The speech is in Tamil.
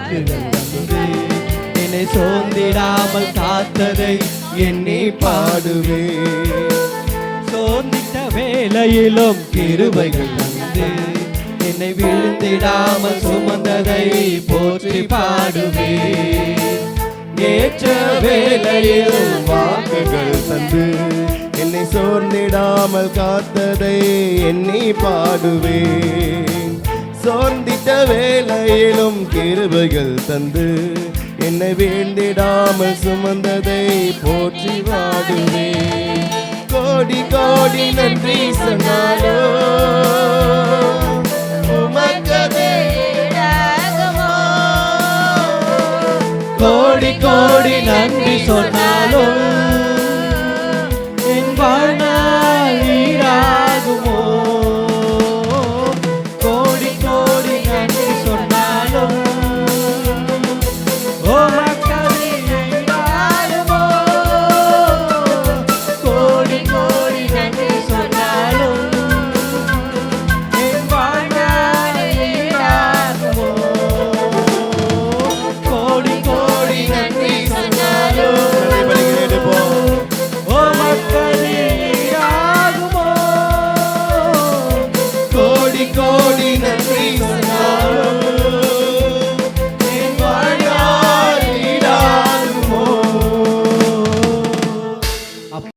வாக்குகள் தந்து என்னை சோர்ந்திடாமல் காத்ததை எண்ணி பாடுவேன். சோர்ந்திட்ட வேளையிலும் கிருபைகள் தந்து என்னை விழுந்திடாமல் சுமந்ததை போற்றி பாடுவேன். ஏற்ற வேளையிலும் வாக்குகள் தந்து என்னை சோர்ந்திடாமல் காத்ததை எண்ணி பாடுவேன். சோர்ந்திட்ட வேளையிலும் கிருபைகள் தந்து என்னை வேண்டிடாமல் சுமந்ததை போற்றி பாடுவேன். கோடி கோடி நன்றி சொன்னாலோ உமக்கதே ஈடாகுமோ. கோடி கோடி நன்றி சொன்னாலும் என் வாழ்நாள் ஈடாகுமோ. கோடி கோடி நன்றி சொன்னாலும் உமக்கதே ஈடாகுமோ. கோடி கோடி நன்றி சொன்னாலும் என் வாழ்நாள் ஈடாகுமோ. கோடி கோடி நன்றி சொன்னாலும் உமக்கதே ஈடாகுமோ. கோடி கோடி நன்றி